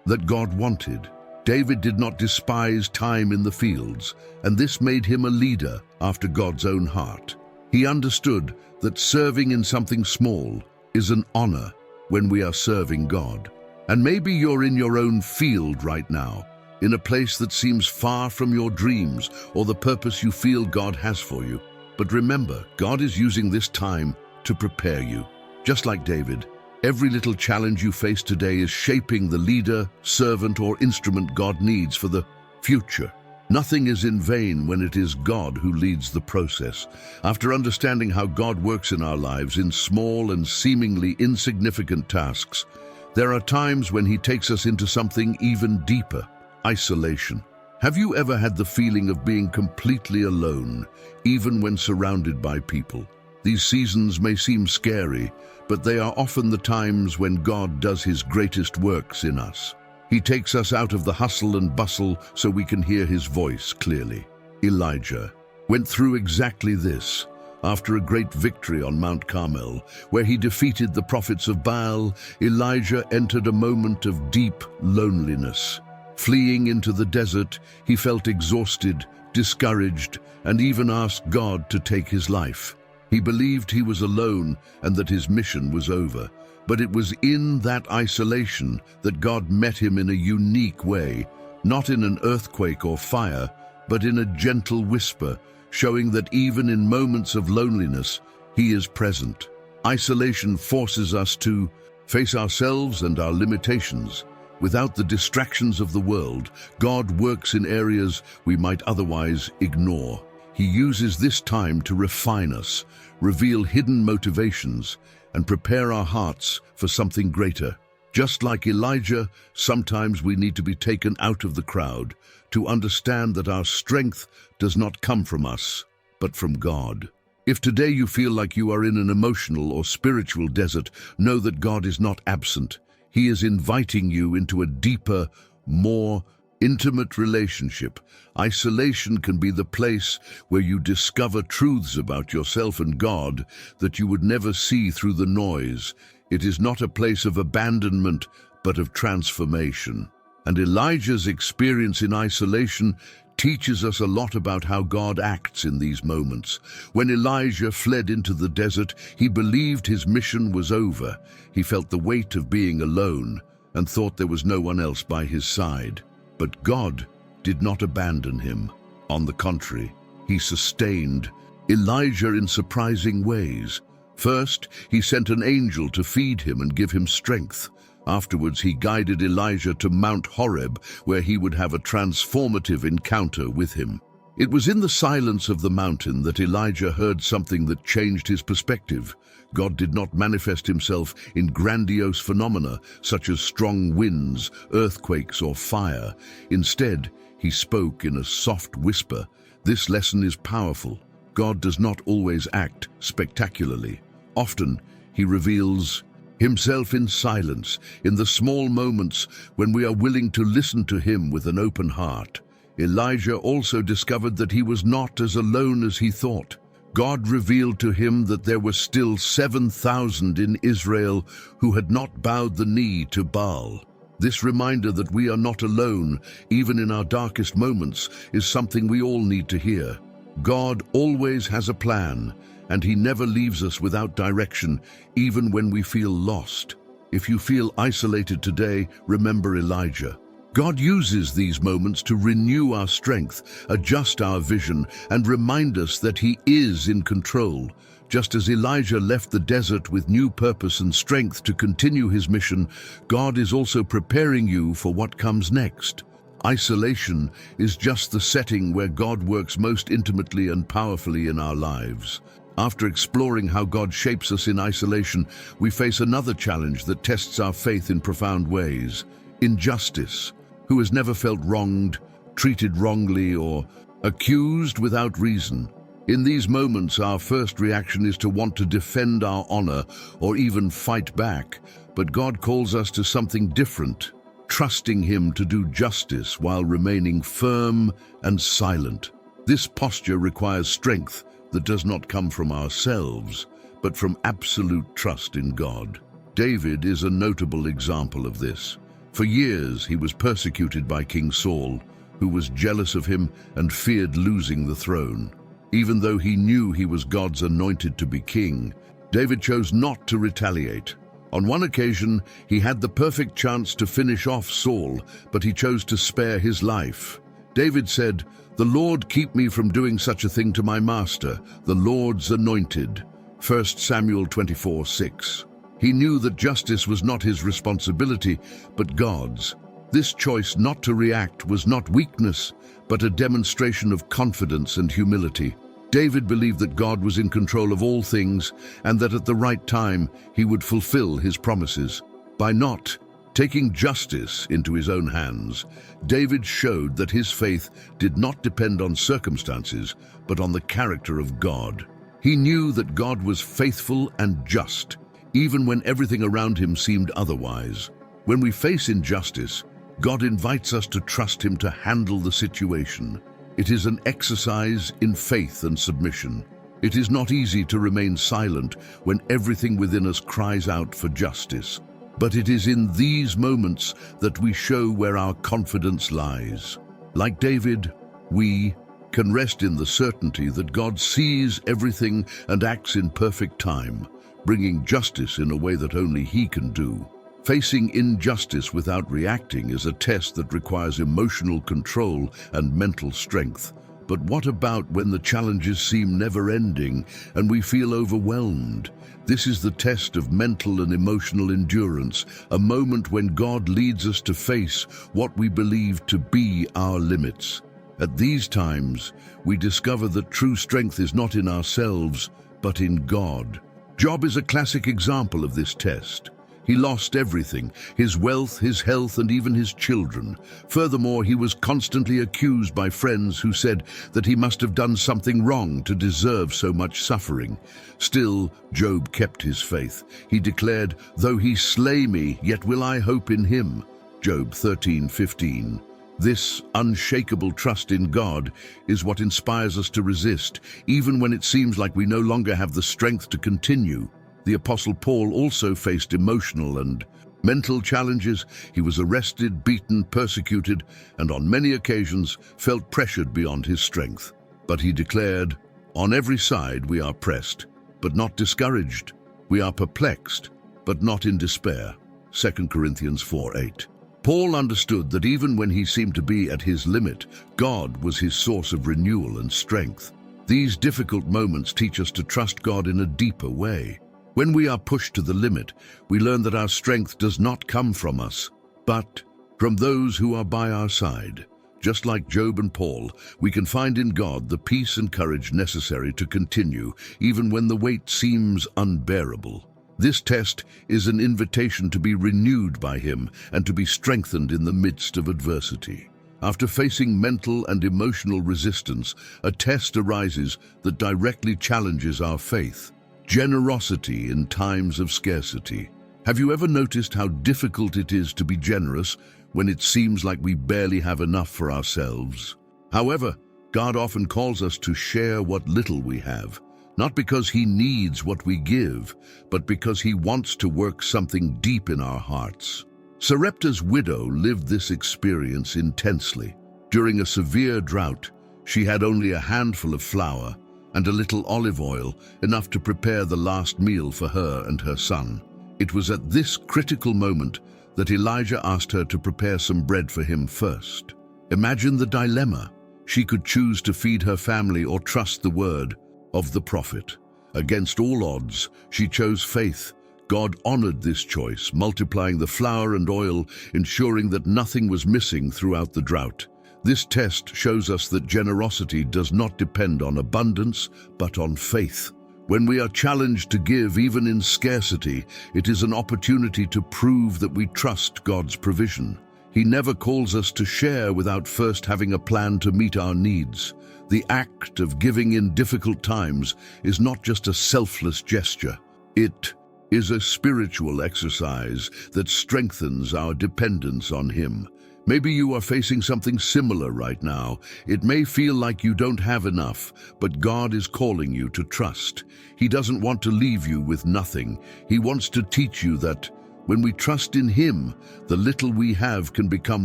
that God wanted. David did not despise time in the fields, and this made him a leader after God's own heart. He understood that serving in something small is an honor when we are serving God. And maybe you're in your own field right now, in a place that seems far from your dreams or the purpose you feel God has for you. But remember, God is using this time to prepare you. Just like David, every little challenge you face today is shaping the leader, servant, or instrument God needs for the future. Nothing is in vain when it is God who leads the process. After understanding how God works in our lives in small and seemingly insignificant tasks, there are times when He takes us into something even deeper: isolation. Have you ever had the feeling of being completely alone, even when surrounded by people? These seasons may seem scary, but they are often the times when God does His greatest works in us. He takes us out of the hustle and bustle so we can hear His voice clearly. Elijah went through exactly this. After a great victory on Mount Carmel, where he defeated the prophets of Baal, Elijah entered a moment of deep loneliness. Fleeing into the desert, he felt exhausted, discouraged, and even asked God to take his life. He believed he was alone and that his mission was over. But it was in that isolation that God met him in a unique way. not in an earthquake or fire, but in a gentle whisper, showing that even in moments of loneliness, he is present. Isolation forces us to face ourselves and our limitations. Without the distractions of the world, God works in areas we might otherwise ignore. He uses this time to refine us, reveal hidden motivations, and prepare our hearts for something greater. Just like Elijah, sometimes we need to be taken out of the crowd to understand that our strength does not come from us, but from God. If today you feel like you are in an emotional or spiritual desert, know that God is not absent. He is inviting you into a deeper, more intimate relationship. Isolation can be the place where you discover truths about yourself and God that you would never see through the noise. It is not a place of abandonment, but of transformation. And Elijah's experience in isolation teaches us a lot about how God acts in these moments. When Elijah fled into the desert, he believed his mission was over. He felt the weight of being alone and thought there was no one else by his side. But God did not abandon him. On the contrary, he sustained Elijah in surprising ways. First, he sent an angel to feed him and give him strength. Afterwards, he guided Elijah to Mount Horeb, where he would have a transformative encounter with him. It was in the silence of the mountain that Elijah heard something that changed his perspective. God did not manifest himself in grandiose phenomena such as strong winds, earthquakes, or fire. Instead, he spoke in a soft whisper. This lesson is powerful. God does not always act spectacularly. Often, he reveals himself in silence, in the small moments when we are willing to listen to him with an open heart. Elijah also discovered that he was not as alone as he thought. God revealed to him that there were still 7,000 in Israel who had not bowed the knee to Baal. This reminder that we are not alone, even in our darkest moments, is something we all need to hear. God always has a plan, and he never leaves us without direction, even when we feel lost. If you feel isolated today, remember Elijah. God uses these moments to renew our strength, adjust our vision, and remind us that he is in control. Just as Elijah left the desert with new purpose and strength to continue his mission, God is also preparing you for what comes next. Isolation is just the setting where God works most intimately and powerfully in our lives. After exploring how God shapes us in isolation, we face another challenge that tests our faith in profound ways: injustice. Who has never felt wronged, treated wrongly, or accused without reason? In these moments, our first reaction is to want to defend our honor or even fight back, but God calls us to something different, trusting him to do justice while remaining firm and silent. This posture requires strength that does not come from ourselves, but from absolute trust in God. David is a notable example of this. For years, he was persecuted by King Saul, who was jealous of him and feared losing the throne. Even though he knew he was God's anointed to be king, David chose not to retaliate. On one occasion, he had the perfect chance to finish off Saul, but he chose to spare his life. David said, "The Lord keep me from doing such a thing to my master, the Lord's anointed." 1 Samuel 24:6. He knew that justice was not his responsibility, but God's. This choice not to react was not weakness, but a demonstration of confidence and humility. David believed that God was in control of all things and that at the right time he would fulfill his promises. By not taking justice into his own hands, David showed that his faith did not depend on circumstances, but on the character of God. He knew that God was faithful and just, even when everything around him seemed otherwise. When we face injustice, God invites us to trust him to handle the situation. It is an exercise in faith and submission. It is not easy to remain silent when everything within us cries out for justice. But it is in these moments that we show where our confidence lies. Like David, we can rest in the certainty that God sees everything and acts in perfect time, bringing justice in a way that only he can do. Facing injustice without reacting is a test that requires emotional control and mental strength. But what about when the challenges seem never-ending and we feel overwhelmed? This is the test of mental and emotional endurance, a moment when God leads us to face what we believe to be our limits. At these times, we discover that true strength is not in ourselves, but in God. Job is a classic example of this test. He lost everything, his wealth, his health, and even his children. Furthermore, he was constantly accused by friends who said that he must have done something wrong to deserve so much suffering. Still, Job kept his faith. He declared, "Though he slay me, yet will I hope in him." Job 13:15. This unshakable trust in God is what inspires us to resist, even when it seems like we no longer have the strength to continue. The Apostle Paul also faced emotional and mental challenges. He was arrested, beaten, persecuted, and on many occasions felt pressured beyond his strength. But he declared, "On every side we are pressed, but not discouraged. We are perplexed, but not in despair." 2 Corinthians 4:8. Paul understood that even when he seemed to be at his limit, God was his source of renewal and strength. These difficult moments teach us to trust God in a deeper way. When we are pushed to the limit, we learn that our strength does not come from us, but from those who are by our side. Just like Job and Paul, we can find in God the peace and courage necessary to continue, even when the weight seems unbearable. This test is an invitation to be renewed by Him and to be strengthened in the midst of adversity. After facing mental and emotional resistance, a test arises that directly challenges our faith. Generosity in times of scarcity. Have you ever noticed how difficult it is to be generous when it seems like we barely have enough for ourselves? However, God often calls us to share what little we have, not because He needs what we give, but because He wants to work something deep in our hearts. Sarepta's widow lived this experience intensely. During a severe drought, she had only a handful of flour and a little olive oil, enough to prepare the last meal for her and her son. It was at this critical moment that Elijah asked her to prepare some bread for him first. Imagine the dilemma. She could choose to feed her family or trust the word of the prophet. Against all odds, she chose faith. God honored this choice, multiplying the flour and oil, ensuring that nothing was missing throughout the drought. This test shows us that generosity does not depend on abundance, but on faith. When we are challenged to give even in scarcity, it is an opportunity to prove that we trust God's provision. He never calls us to share without first having a plan to meet our needs. The act of giving in difficult times is not just a selfless gesture. It is a spiritual exercise that strengthens our dependence on Him. Maybe you are facing something similar right now. It may feel like you don't have enough, but God is calling you to trust. He doesn't want to leave you with nothing. He wants to teach you that when we trust in Him, the little we have can become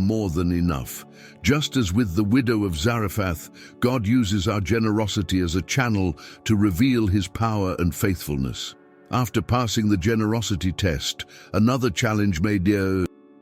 more than enough. Just as with the widow of Zarephath, God uses our generosity as a channel to reveal His power and faithfulness. After passing the generosity test, another challenge may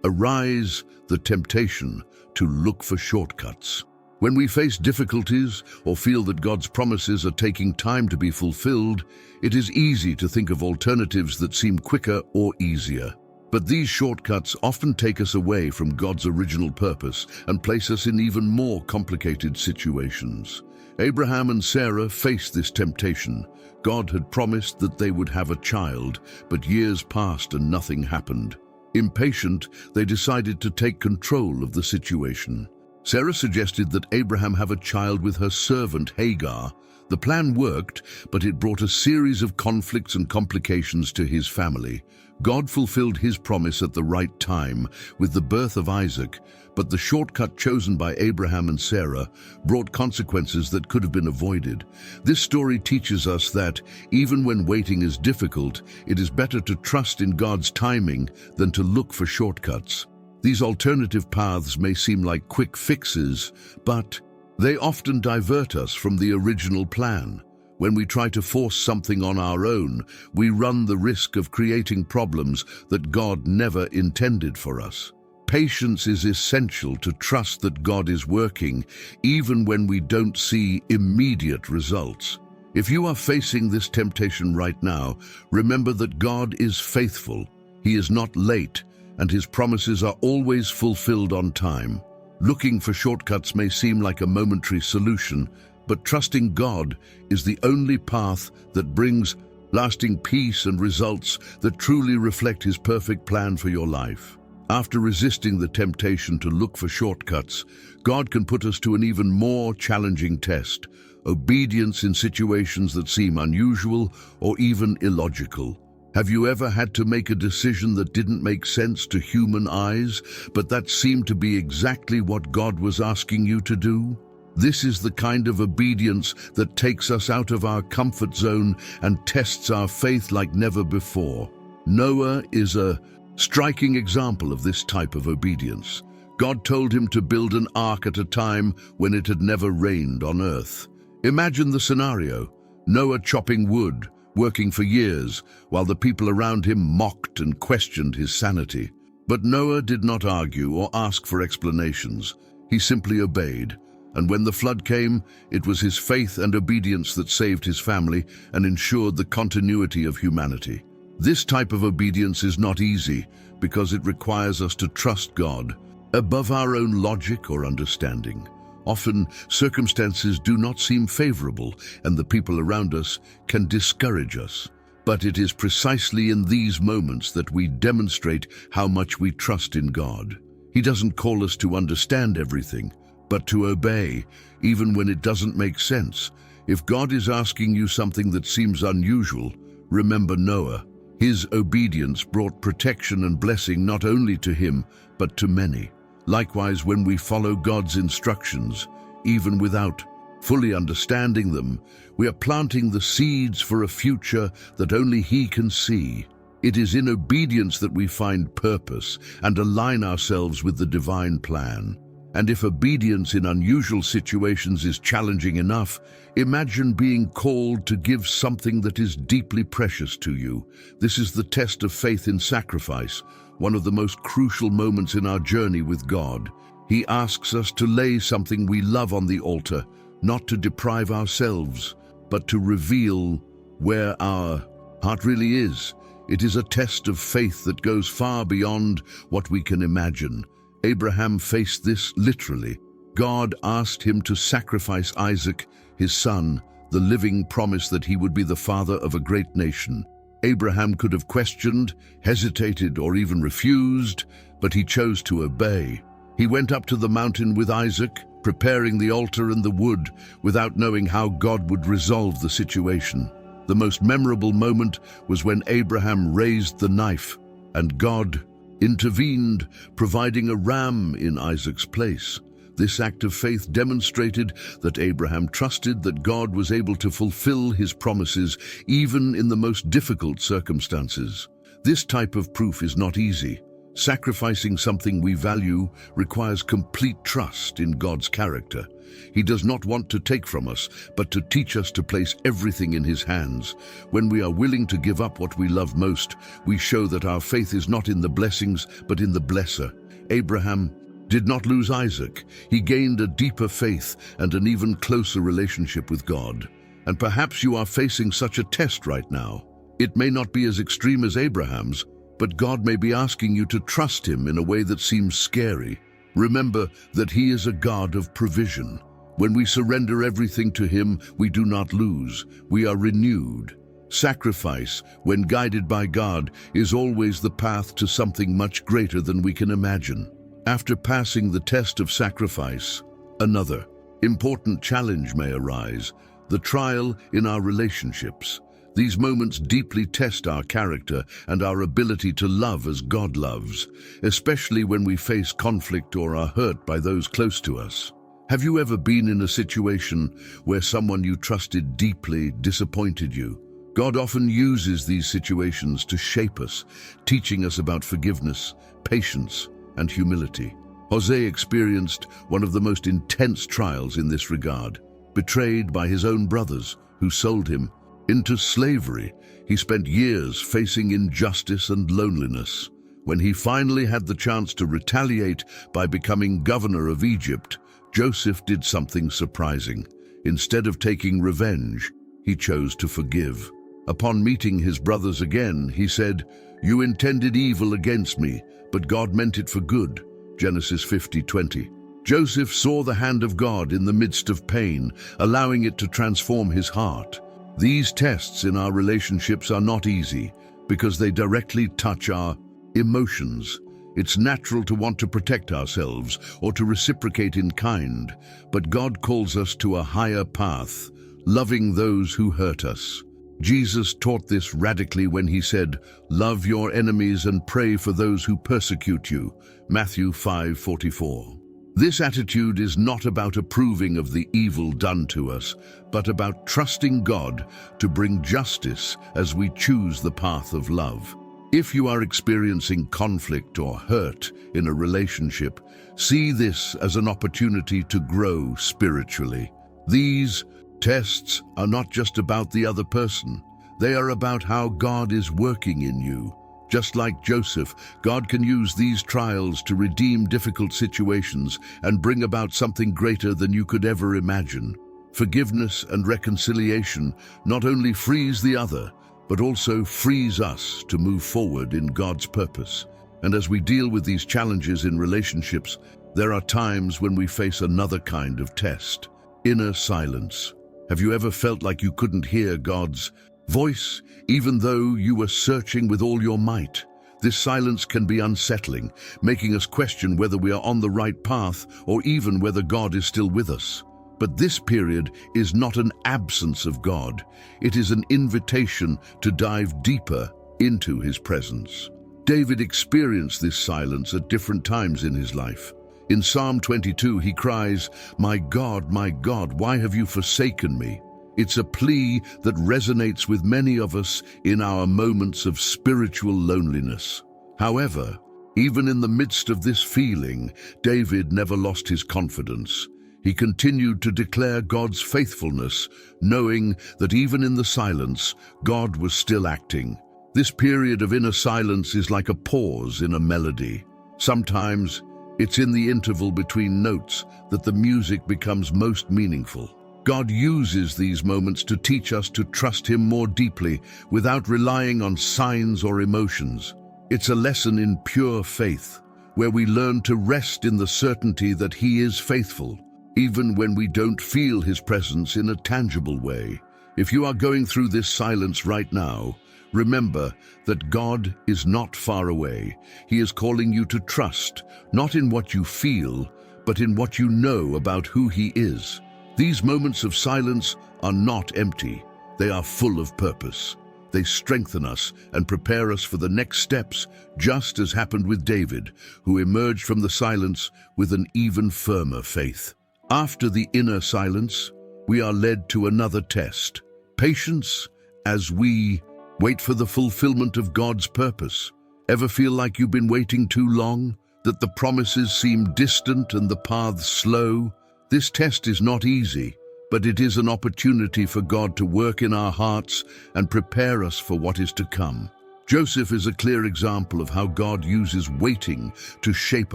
arise, the temptation to look for shortcuts. When we face difficulties or feel that God's promises are taking time to be fulfilled, it is easy to think of alternatives that seem quicker or easier. But these shortcuts often take us away from God's original purpose and place us in even more complicated situations. Abraham and Sarah faced this temptation. God had promised that they would have a child, but years passed and nothing happened. Impatient, they decided to take control of the situation. Sarah suggested that Abraham have a child with her servant Hagar. The plan worked, but it brought a series of conflicts and complications to his family. God fulfilled His promise at the right time with the birth of Isaac, but the shortcut chosen by Abraham and Sarah brought consequences that could have been avoided. This story teaches us that, even when waiting is difficult, it is better to trust in God's timing than to look for shortcuts. These alternative paths may seem like quick fixes, but they often divert us from the original plan. When we try to force something on our own, we run the risk of creating problems that God never intended for us. Patience is essential to trust that God is working, even when we don't see immediate results. If you are facing this temptation right now, remember that God is faithful. He is not late, and His promises are always fulfilled on time. Looking for shortcuts may seem like a momentary solution, but trusting God is the only path that brings lasting peace and results that truly reflect His perfect plan for your life. After resisting the temptation to look for shortcuts, God can put us to an even more challenging test: obedience in situations that seem unusual or even illogical. Have you ever had to make a decision that didn't make sense to human eyes, but that seemed to be exactly what God was asking you to do? This is the kind of obedience that takes us out of our comfort zone and tests our faith like never before. Noah is a striking example of this type of obedience. God told him to build an ark at a time when it had never rained on earth. Imagine the scenario: Noah chopping wood, working for years, while the people around him mocked and questioned his sanity. But Noah did not argue or ask for explanations. He simply obeyed. And when the flood came, it was his faith and obedience that saved his family and ensured the continuity of humanity. This type of obedience is not easy because it requires us to trust God above our own logic or understanding. Often, circumstances do not seem favorable, and the people around us can discourage us. But it is precisely in these moments that we demonstrate how much we trust in God. He doesn't call us to understand everything, but to obey, even when it doesn't make sense. If God is asking you something that seems unusual, remember Noah. His obedience brought protection and blessing not only to him, but to many. Likewise, when we follow God's instructions, even without fully understanding them, we are planting the seeds for a future that only He can see. It is in obedience that we find purpose and align ourselves with the divine plan. And if obedience in unusual situations is challenging enough, imagine being called to give something that is deeply precious to you. This is the test of faith in sacrifice, one of the most crucial moments in our journey with God. He asks us to lay something we love on the altar, not to deprive ourselves, but to reveal where our heart really is. It is a test of faith that goes far beyond what we can imagine. Abraham faced this literally. God asked him to sacrifice Isaac, his son, the living promise that he would be the father of a great nation. Abraham could have questioned, hesitated, or even refused, but he chose to obey. He went up to the mountain with Isaac, preparing the altar and the wood, without knowing how God would resolve the situation. The most memorable moment was when Abraham raised the knife, and God intervened, providing a ram in Isaac's place. This act of faith demonstrated that Abraham trusted that God was able to fulfill His promises even in the most difficult circumstances. This type of proof is not easy. Sacrificing something we value requires complete trust in God's character. He does not want to take from us, but to teach us to place everything in His hands. When we are willing to give up what we love most, we show that our faith is not in the blessings, but in the blesser. Abraham did not lose Isaac. He gained a deeper faith and an even closer relationship with God. And perhaps you are facing such a test right now. It may not be as extreme as Abraham's, but God may be asking you to trust Him in a way that seems scary. Remember that He is a God of provision. When we surrender everything to Him, we do not lose. We are renewed. Sacrifice, when guided by God, is always the path to something much greater than we can imagine. After passing the test of sacrifice, another important challenge may arise: the trial in our relationships. These moments deeply test our character and our ability to love as God loves, especially when we face conflict or are hurt by those close to us. Have you ever been in a situation where someone you trusted deeply disappointed you? God often uses these situations to shape us, teaching us about forgiveness, patience, and humility. Jose experienced one of the most intense trials in this regard. Betrayed by his own brothers, who sold him into slavery. He spent years facing injustice and loneliness. When he finally had the chance to retaliate by becoming governor of Egypt, Joseph did something surprising. Instead of taking revenge, he chose to forgive. Upon meeting his brothers again, he said, "You intended evil against me, but God meant it for good." Genesis 50:20. Joseph saw the hand of God in the midst of pain, allowing it to transform his heart. These tests in our relationships are not easy because they directly touch our emotions. It's natural to want to protect ourselves or to reciprocate in kind, but God calls us to a higher path, loving those who hurt us. Jesus taught this radically when he said, "Love your enemies and pray for those who persecute you." Matthew 5:44. This attitude is not about approving of the evil done to us, but about trusting God to bring justice as we choose the path of love. If you are experiencing conflict or hurt in a relationship, see this as an opportunity to grow spiritually. These tests are not just about the other person. They are about how God is working in you. Just like Joseph, God can use these trials to redeem difficult situations and bring about something greater than you could ever imagine. Forgiveness and reconciliation not only frees the other, but also frees us to move forward in God's purpose. And as we deal with these challenges in relationships, there are times when we face another kind of test: inner silence. Have you ever felt like you couldn't hear God's voice, even though you were searching with all your might? This silence can be unsettling, making us question whether we are on the right path or even whether God is still with us. But this period is not an absence of God. It is an invitation to dive deeper into His presence. David experienced this silence at different times in his life. In Psalm 22, he cries, my God, why have you forsaken me?" It's a plea that resonates with many of us in our moments of spiritual loneliness. However, even in the midst of this feeling, David never lost his confidence. He continued to declare God's faithfulness, knowing that even in the silence, God was still acting. This period of inner silence is like a pause in a melody. Sometimes, it's in the interval between notes that the music becomes most meaningful. God uses these moments to teach us to trust Him more deeply without relying on signs or emotions. It's a lesson in pure faith, where we learn to rest in the certainty that He is faithful, even when we don't feel His presence in a tangible way. If you are going through this silence right now, remember that God is not far away. He is calling you to trust, not in what you feel, but in what you know about who He is. These moments of silence are not empty. They are full of purpose. They strengthen us and prepare us for the next steps, just as happened with David, who emerged from the silence with an even firmer faith. After the inner silence, we are led to another test: patience as we wait for the fulfillment of God's purpose. Ever feel like you've been waiting too long? That the promises seem distant and the paths slow? This test is not easy, but it is an opportunity for God to work in our hearts and prepare us for what is to come. Joseph is a clear example of how God uses waiting to shape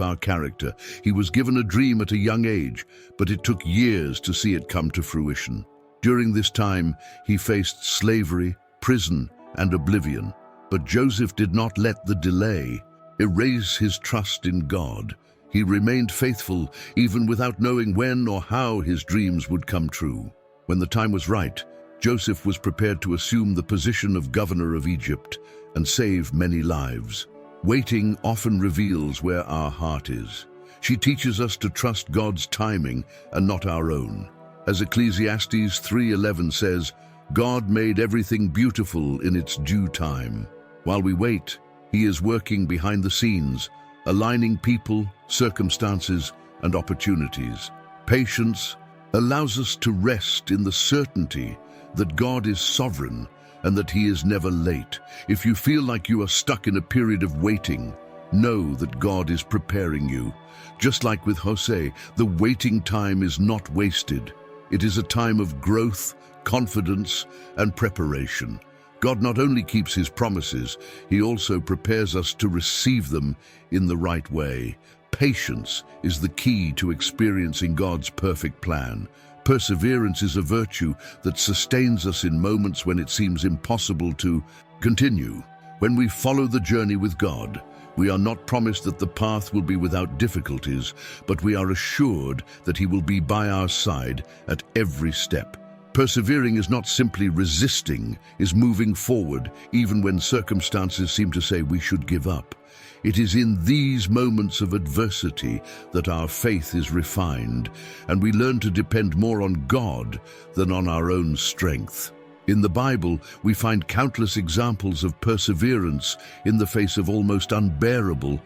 our character. He was given a dream at a young age, but it took years to see it come to fruition. During this time, he faced slavery, prison, and oblivion. But Joseph did not let the delay erase his trust in God. He remained faithful even without knowing when or how his dreams would come true. When the time was right, Joseph was prepared to assume the position of governor of Egypt and save many lives. Waiting often reveals where our heart is. She teaches us to trust God's timing and not our own. As Ecclesiastes 3:11 says, God made everything beautiful in its due time. While we wait, He is working behind the scenes, aligning people, circumstances, and opportunities. Patience allows us to rest in the certainty that God is sovereign and that He is never late. If you feel like you are stuck in a period of waiting, know that God is preparing you. Just like with Jose, the waiting time is not wasted. It is a time of growth, confidence, and preparation. God not only keeps his promises, he also prepares us to receive them in the right way. Patience is the key to experiencing God's perfect plan. Perseverance is a virtue that sustains us in moments when it seems impossible to continue. When we follow the journey with God, we are not promised that the path will be without difficulties, but we are assured that he will be by our side at every step. Persevering is not simply resisting, is moving forward, even when circumstances seem to say we should give up. It is in these moments of adversity that our faith is refined, and we learn to depend more on God than on our own strength. In the Bible, we find countless examples of perseverance in the face of almost unbearable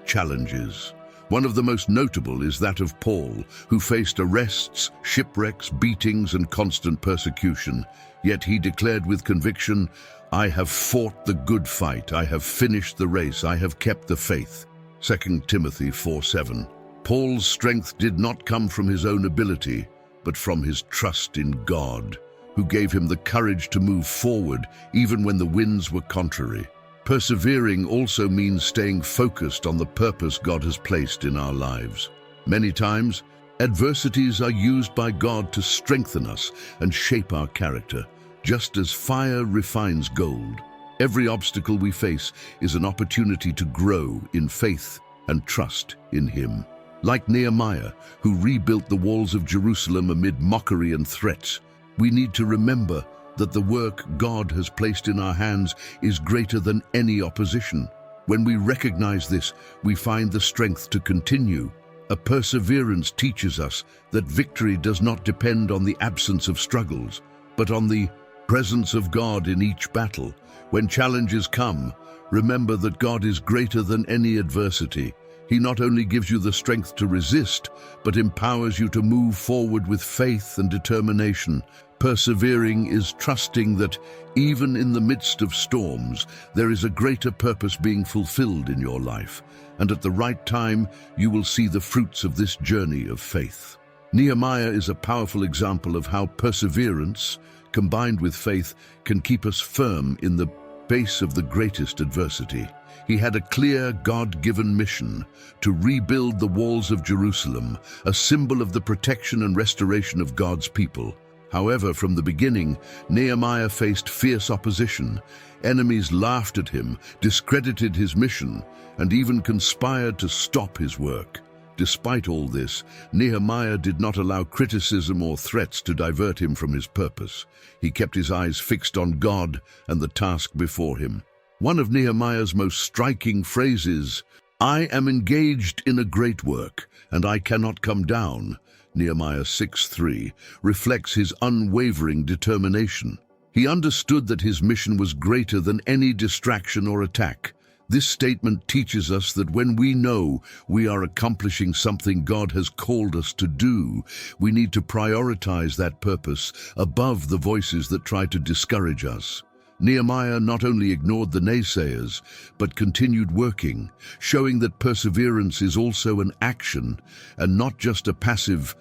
challenges. One of the most notable is that of Paul, who faced arrests, shipwrecks, beatings, and constant persecution. Yet he declared with conviction, "I have fought the good fight, I have finished the race, I have kept the faith." 2 Timothy 4:7. Paul's strength did not come from his own ability, but from his trust in God, who gave him the courage to move forward even when the winds were contrary. Persevering also means staying focused on the purpose God has placed in our lives. Many times, adversities are used by God to strengthen us and shape our character, just as fire refines gold. Every obstacle we face is an opportunity to grow in faith and trust in him. Like Nehemiah, who rebuilt the walls of Jerusalem amid mockery and threats, we need to remember that the work God has placed in our hands is greater than any opposition. When we recognize this, we find the strength to continue. A perseverance teaches us that victory does not depend on the absence of struggles, but on the presence of God in each battle. When challenges come, remember that God is greater than any adversity. He not only gives you the strength to resist, but empowers you to move forward with faith and determination. Persevering is trusting that even in the midst of storms, there is a greater purpose being fulfilled in your life, and at the right time, you will see the fruits of this journey of faith. Nehemiah is a powerful example of how perseverance, combined with faith, can keep us firm in the face of the greatest adversity. He had a clear, God-given mission to rebuild the walls of Jerusalem, a symbol of the protection and restoration of God's people. However, from the beginning, Nehemiah faced fierce opposition. Enemies laughed at him, discredited his mission, and even conspired to stop his work. Despite all this, Nehemiah did not allow criticism or threats to divert him from his purpose. He kept his eyes fixed on God and the task before him. One of Nehemiah's most striking phrases, "I am engaged in a great work, and I cannot come down," Nehemiah 6:3, reflects his unwavering determination. He understood that his mission was greater than any distraction or attack. This statement teaches us that when we know we are accomplishing something God has called us to do, we need to prioritize that purpose above the voices that try to discourage us. Nehemiah not only ignored the naysayers, but continued working, showing that perseverance is also an action and not just a passive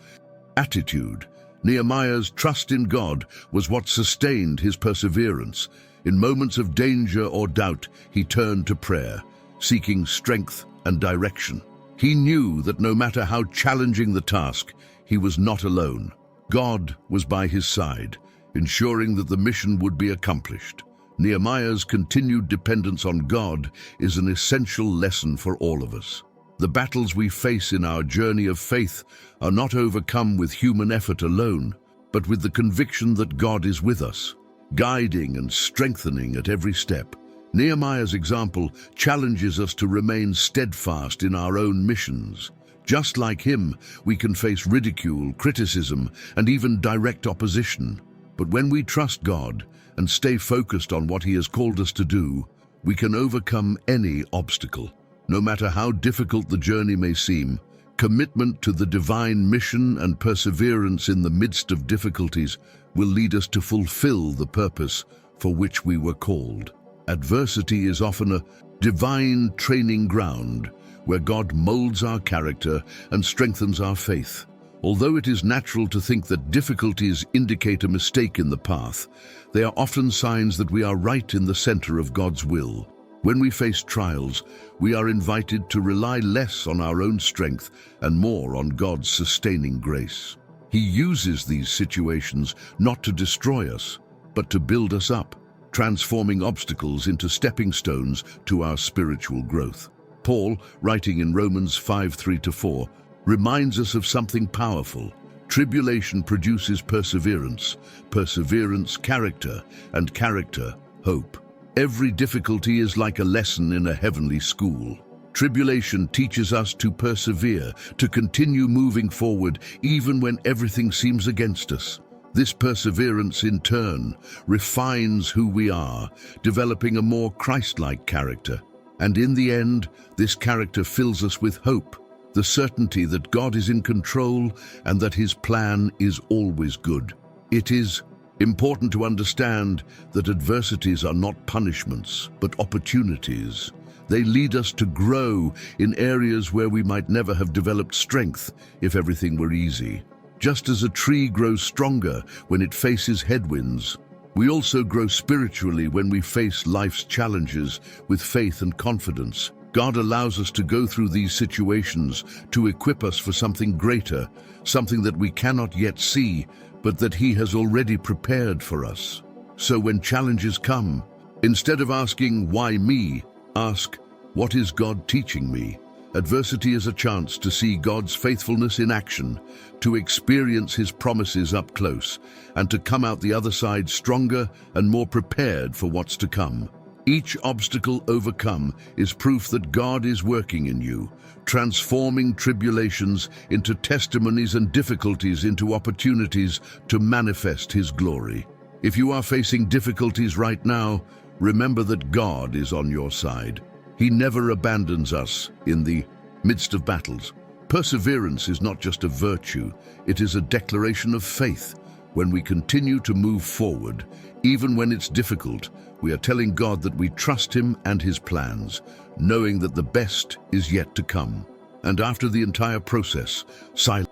attitude. Nehemiah's trust in God was what sustained his perseverance. In moments of danger or doubt, he turned to prayer, seeking strength and direction. He knew that no matter how challenging the task, he was not alone. God was by his side, ensuring that the mission would be accomplished. Nehemiah's continued dependence on God is an essential lesson for all of us. The battles we face in our journey of faith are not overcome with human effort alone, but with the conviction that God is with us, guiding and strengthening at every step. Nehemiah's example challenges us to remain steadfast in our own missions. Just like him, we can face ridicule, criticism, and even direct opposition. But when we trust God and stay focused on what he has called us to do, we can overcome any obstacle. No matter how difficult the journey may seem, commitment to the divine mission and perseverance in the midst of difficulties will lead us to fulfill the purpose for which we were called. Adversity is often a divine training ground where God molds our character and strengthens our faith. Although it is natural to think that difficulties indicate a mistake in the path, they are often signs that we are right in the center of God's will. When we face trials, we are invited to rely less on our own strength and more on God's sustaining grace. He uses these situations not to destroy us, but to build us up, transforming obstacles into stepping stones to our spiritual growth. Paul, writing in Romans 5:3-4, reminds us of something powerful. Tribulation produces perseverance, perseverance character, and character hope. Every difficulty is like a lesson in a heavenly school. Tribulation teaches us to persevere, to continue moving forward even when everything seems against us. This perseverance, in turn, refines who we are, developing a more Christ-like character. And in the end, this character fills us with hope, the certainty that God is in control and that His plan is always good. It is important to understand that adversities are not punishments, but opportunities. They lead us to grow in areas where we might never have developed strength if everything were easy. Just as a tree grows stronger when it faces headwinds, we also grow spiritually when we face life's challenges with faith and confidence. God allows us to go through these situations to equip us for something greater, something that we cannot yet see, but that He has already prepared for us. So when challenges come, instead of asking, "Why me?" ask, "What is God teaching me?" Adversity is a chance to see God's faithfulness in action, to experience His promises up close, and to come out the other side stronger and more prepared for what's to come. Each obstacle overcome is proof that God is working in you, transforming tribulations into testimonies and difficulties into opportunities to manifest His glory. If you are facing difficulties right now, remember that God is on your side. He never abandons us in the midst of battles. Perseverance is not just a virtue, it is a declaration of faith. When we continue to move forward, even when it's difficult, we are telling God that we trust Him and His plans, knowing that the best is yet to come. And after the entire process, silence.